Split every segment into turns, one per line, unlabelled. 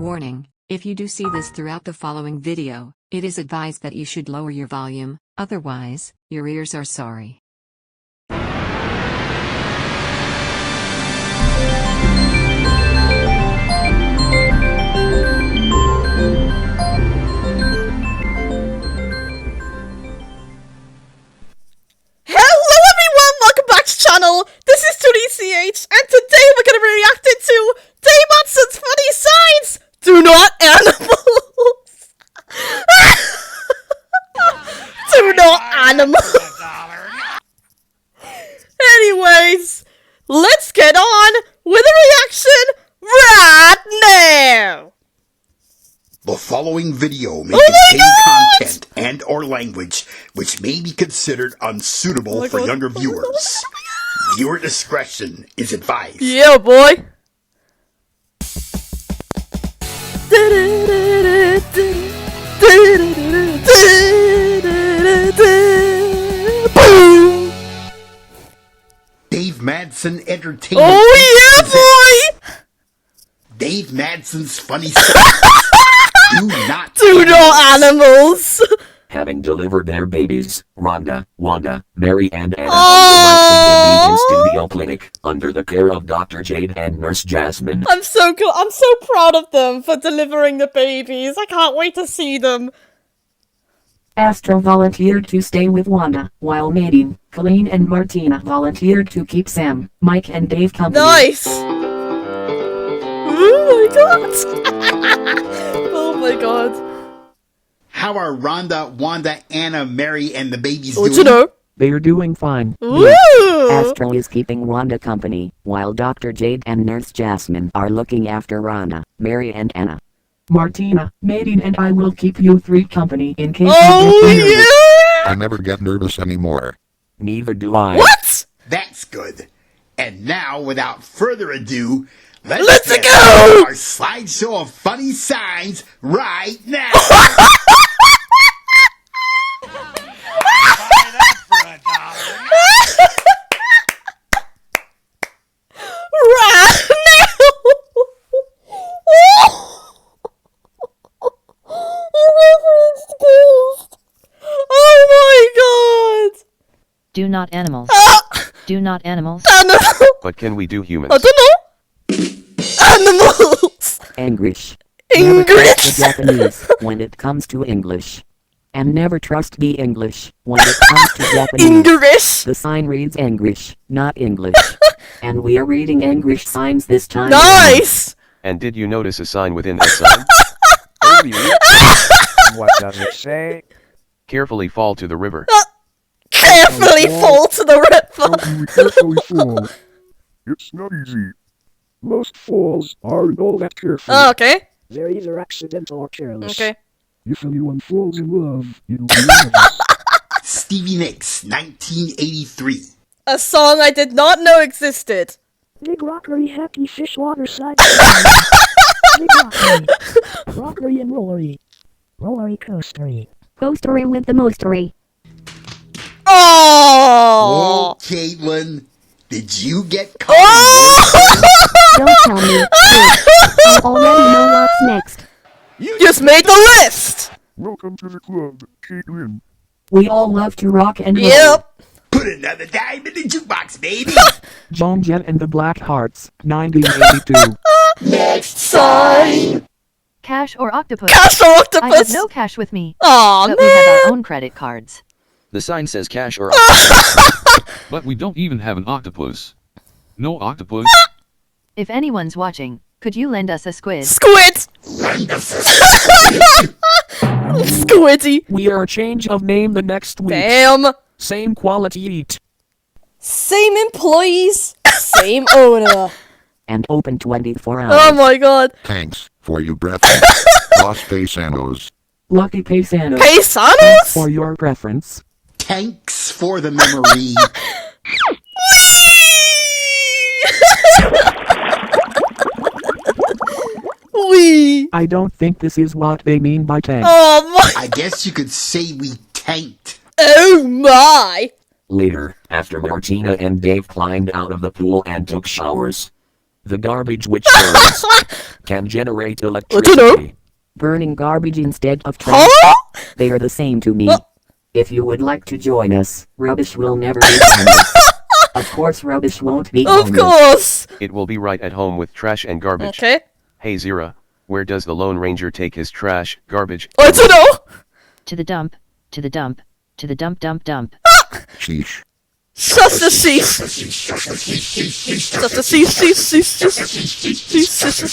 Warning, if you do see this throughout the following video, it is advised that you should lower your volume, otherwise, your ears are sorry.
Hello everyone, welcome back to the channel. This is 2DCH, and today we're going to be reacting to davemadsson's funny signs. Do not animals. Do not animals. Anyways, let's get on with the reaction right now.
The following video may contain content and or language which may be considered unsuitable for younger viewers. Viewer discretion is advised.
Yeah, boy.
Dave Madson Entertainment.
Oh yeah, boy!
Dave Madson's funny stuff.
Do not animals.
Having delivered their babies, Rhonda, Wanda, Mary, and Anna are relaxing in the studio clinic under the care of Dr. Jade and Nurse Jasmine.
I'm so proud of them for delivering the babies. I can't wait to see them.
Astro volunteered to stay with Wanda, while mating, Colleen and Martina volunteered to keep Sam, Mike, and Dave company.
Nice! Oh my god! Oh my god.
How are Rhonda, Wanda, Anna, Mary, and the babies
What
doing?
you know?
They're doing fine.
Ooh!
Astro is keeping Wanda company, while Dr. Jade and Nurse Jasmine are looking after Rhonda, Mary, and Anna. Martina, mating, and I will keep you three company in case you get nervous.
Yeah!
I never get nervous anymore.
Neither do I.
What?
That's good. And now, without further ado,
Let's
get
go!
our slideshow of funny signs right now.
Do not animals. Do not animals.
But can we do humans?
I don't know. Animals.
Engrish.
English.
Never trust the Japanese when it comes to English. And never trust the English when it comes to Japanese.
English.
The sign reads Engrish, not English. And we are reading English signs this time.
Nice.
And did you notice a sign within that sign?
Oh, really? And what does it say?
Carefully fall to the river.
Carefully fall to the river.
How do we carefully fall? It's not easy. Most falls aren't all that careful.
Oh, okay.
They're either accidental or careless.
Okay.
If anyone falls in love, it'll be nervous.
Stevie Nicks, 1983.
A song I did not know existed.
Big rockery, happy fish water side. Big rockery. Rockery and rollery. Rollery coastery.
Coastery with the mostery.
Oh!
Oh, Caitlin, did you get caught?
Oh!
Don't tell me. I already know what's next.
You just made the list!
Welcome to the club, Caitlin.
We all love to rock and roll.
Yep.
Put another dime in the jukebox, baby.
John Jett and the Black Hearts, 1982.
Next sign.
Cash or octopus?
Cash or octopus?
I have no cash with me.
Aw,
But
man.
we have our own credit cards.
The sign says cash or
But we don't even have an octopus. No octopus.
If anyone's watching, could you lend us a squid?
Squid! Squiddy.
We are a change of name the next week.
Damn.
Same quality eat.
Same employees, same owner.
And open 24 hours.
Oh my god.
Thanks for your preference. Los Paisanos.
Lucky Paisanos.
Paisanos?
For your preference.
Thanks for the memory.
Wee.
I don't think this is what they mean by tank.
Oh my.
I guess you could say we tanked.
Oh my.
Later, after Martina and Dave climbed out of the pool and took showers, The garbage which burns can generate
I don't know.
electricity.
Burning garbage instead of trash.
Huh?
They are the same to me.
Well-
If you would like to join us, rubbish will never be homeless. Of course rubbish won't be
Of
homeless.
course.
It will be right at home with trash and garbage.
Okay.
Hey Zira, where does the Lone Ranger take his trash, garbage?
I don't know.
To the dump, to the dump, to the dump dump dump.
Sheesh.
Just a cease. Just a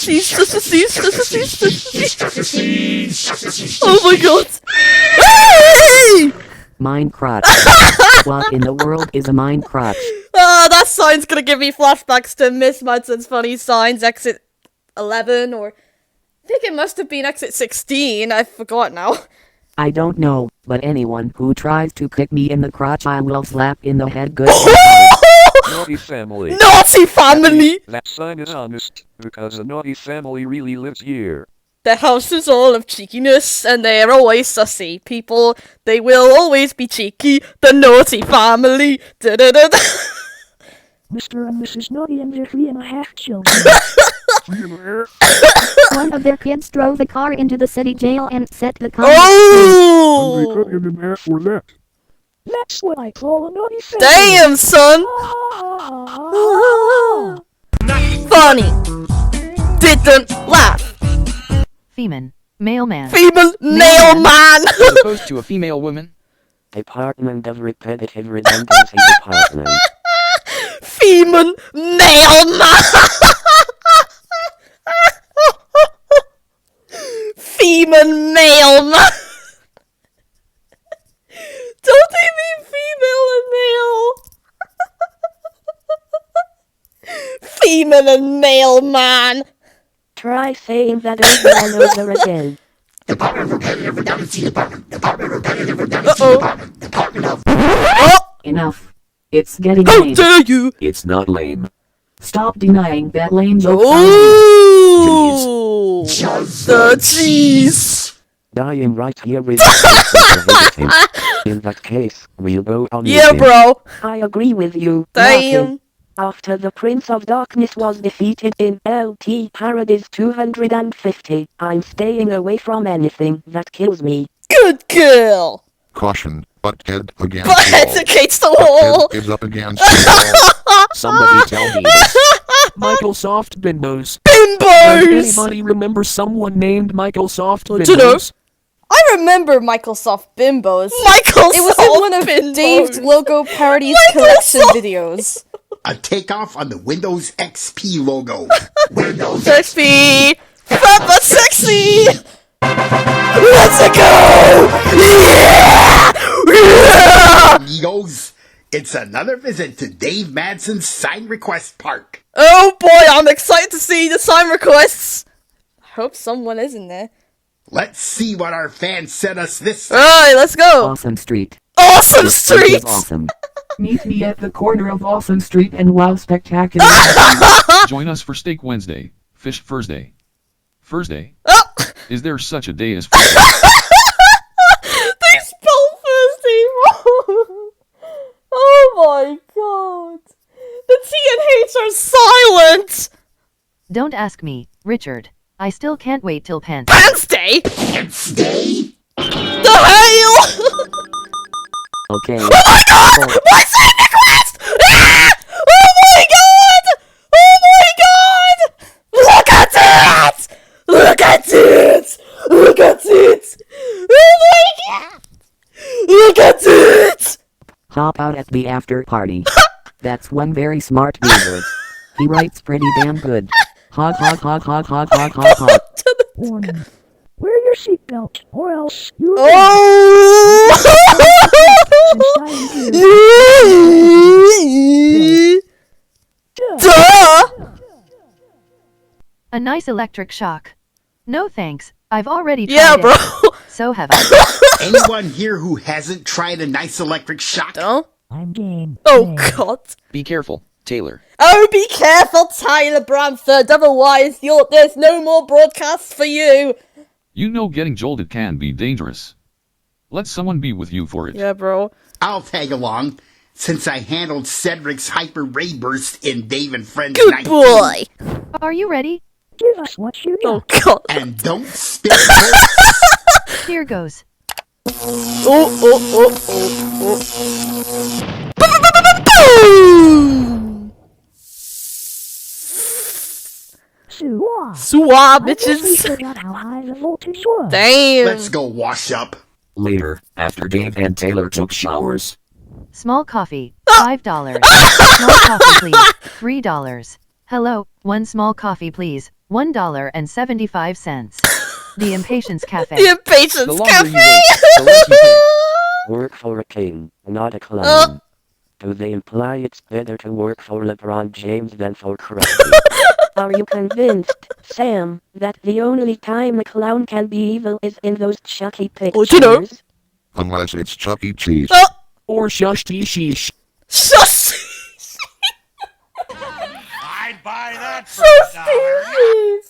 cease. Oh my god. Hey!
Mine crotch. What in the world is a mine crotch?
That sign's gonna give me flashbacks to Miss Madson's funny signs, exit 11, or I think it must have been exit 16, I forgot now.
I don't know, but anyone who tries to kick me in the crotch I will slap in the head good.
Naughty family.
Naughty family!
That sign is honest, because a naughty family really lives here.
Their house is all of cheekiness, and they are always sussy. People, they will always be cheeky. The naughty family. Da-da-da-da.
Mr. and Mrs. Naughty and their 3.5 children.
One of their kids drove the car into the city jail and set the car.
And they
Oh!
cut him in half for that.
That's what I call a naughty family.
Damn, son! Funny. Didn't laugh.
Feman, mailman.
Female mailman.
As opposed to a female woman.
Department of Repetitive Redundancy Department.
Female mailman. Female mailman. Don't they mean female and male? Female and mailman.
Try saying that over and over again.
Oh!
Enough. It's getting
How
lame.
dare you!
It's not lame.
Stop denying that lame jokes.
Ooh! The cheese!
Dying right here with In that case, we'll go on
Yeah,
with it.
bro.
I agree with you.
Damn.
Martin. After the Prince of Darkness was defeated in LT Paradise 250, I'm staying away from anything that kills me.
Good girl.
Caution. Butthead against
But
the
heads
wall.
against the wall.
Butthead is up against the wall.
Somebody tell me this. Michael Soft Bimbos. Does
Bimbos.
anybody remember someone named Michael Soft
Don't you know?
Bimbos?
I remember Microsoft Bimbos.
Michael
It was
Soft
in one of
Bimbos.
Dave's Logo Parodies
Michael
collection
Soft-
videos.
A takeoff on the Windows XP logo. Windows
Sexy. Fat but sexy. Let's go. Yeah. Yeah.
Amigos, it's another visit to Dave Madson's Sign Request Park.
Oh boy, I'm excited to see the sign requests. I hope someone is in there.
Let's see what our fans sent us this time.
Alright, let's go.
Awesome Street.
Awesome
This street
Street.
is awesome. Meet me at the corner of Awesome Street and wow spectacular.
Join us for Steak Wednesday, Fish Thursday. Thursday?
Oh.
Is there such a day as Thursday?
They spelled Thursday wrong. Oh my god. The T and H are silent.
Don't ask me, Richard. I still can't wait till Pants.
Pants Day?
Pants Day?
The hell?
Okay.
Oh my god! My sign request! Ah! Oh my god! Oh my god! Look at it! Look at it! Look at it! Oh my god! Look at it!
Hop out at the after party. That's one very smart beaver. He writes pretty damn good. Hog hog hog hog hog hog hog hog.
Warning. Wear your seatbelt, or else you're
Oh! Duh!
A nice electric shock. No thanks, I've already tried
Yeah,
it.
bro.
So have I.
Anyone here who hasn't tried a nice electric shock?
No?
I'm game.
Oh god.
Be careful, Taylor.
Oh, be careful, Tyler Bramford, otherwise there's no more broadcasts for you.
You know getting jolted can be dangerous. Let someone be with you for it.
Yeah, bro.
I'll tag along, since I handled Cedric's Hyper Ray Burst in Dave and Friends
Good
19.
boy.
Are you ready?
Give us what you got.
Oh god.
And don't spit first.
Here goes.
Suwa, bitches. Damn.
Let's go wash up.
Later, after Dave and Taylor took showers.
Small coffee, $5. Small coffee, please, $3. Hello, one small coffee, please, $1.75. The Impatience Cafe.
The Impatience
The longer
Cafe.
you wait, the less you pay.
Work for a king, not a clown. Do they imply it's better to work for LeBron James than for Krusty? Are you convinced, Sam, that the only time a clown can be evil is in those Chucky pictures?
you know.
Unless it's Chuck E. Cheese.
Or shush tee sheesh.
Shush.
I'd buy that for $1.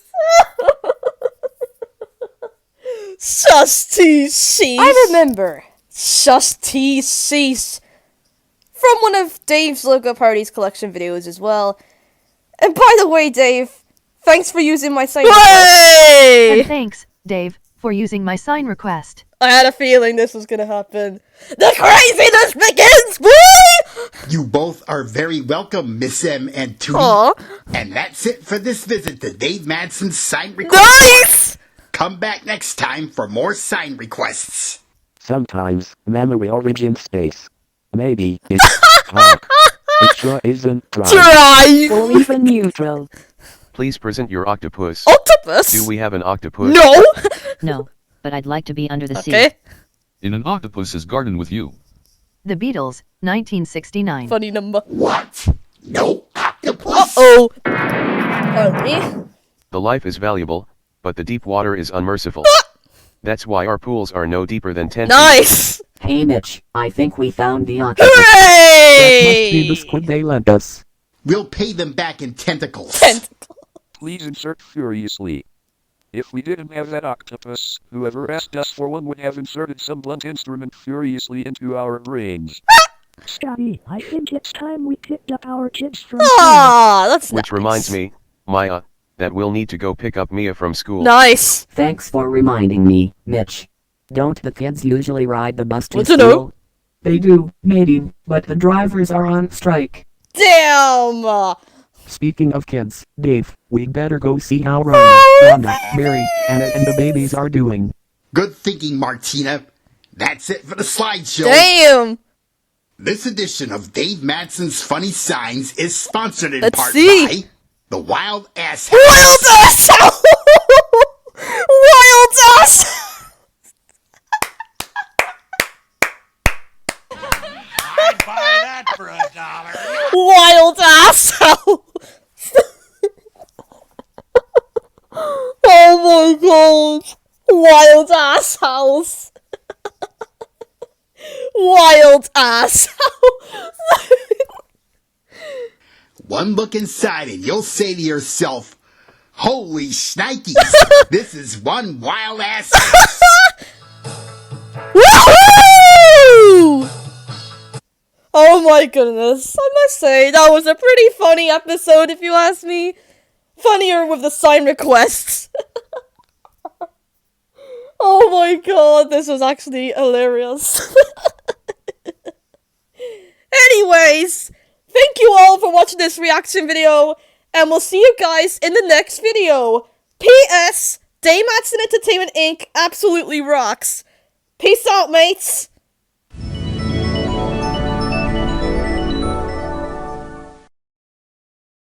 Shush tea sheesh. I remember Shush tea sheesh from one of Dave's Logo Parties collection videos as well. And by the way, Dave, thanks for using my sign request.
And thanks, Dave, for using my sign request.
I had a feeling this was gonna happen. The craziness begins, boy!
You both are very welcome, Miss M and Tootie.
Aw.
And that's it for this visit to Dave Madson's sign request.
Nice!
Come back next time for more sign requests.
Sometimes, memory origin space. Maybe it's talk. It sure isn't
Try.
Or even neutral.
Please present your octopus.
Octopus?
Do we have an octopus?
No!
No, but I'd like to be under the sea.
Okay.
In an octopus's garden with you.
The Beatles, 1969.
Funny number.
What? No octopus?
Uh-oh. Pardon me?
The life is valuable, but the deep water is unmerciful. That's why our pools are no deeper than 10 feet.
Nice!
Hey Mitch, I think we found the octopus.
Hooray!
That must be the squid they lent us.
We'll pay them back in tentacles.
Please insert furiously. If we didn't have that octopus, whoever asked us for one would have inserted some blunt instrument furiously into our brains.
Scotty, I think it's time we picked up our kids from
Ah, that's
Which reminds me, Maya, that we'll need to go pick up Mia from school.
Nice.
Thanks for reminding me, Mitch. Don't the kids usually ride the bus to
What's it
school?
do?
They do, maybe, but the drivers are on strike.
Damn!
Speaking of kids, Dave, we'd better go see how Rona, Mary, Anna, and the babies are doing.
Good thinking, Martina. That's it for the slideshow.
Damn!
This edition of Dave Madson's Funny Signs is sponsored in
Let's
part
see.
by the Wild Ass House.
Wild Ass House! Wild Ass!
I'd buy that for $1.
Wild Ass House! Oh my god! Wild Ass House! Wild Ass House!
One look inside and you'll say to yourself, holy shnikes, this is one wild ass house.
Woohoo! Oh my goodness, I must say, that was a pretty funny episode if you ask me. Funnier with the sign requests. Oh my god, this was actually hilarious. Anyways, thank you all for watching this reaction video, and we'll see you guys in the next video. P.S. Dave Madson Entertainment Inc. absolutely rocks. Peace out, mates.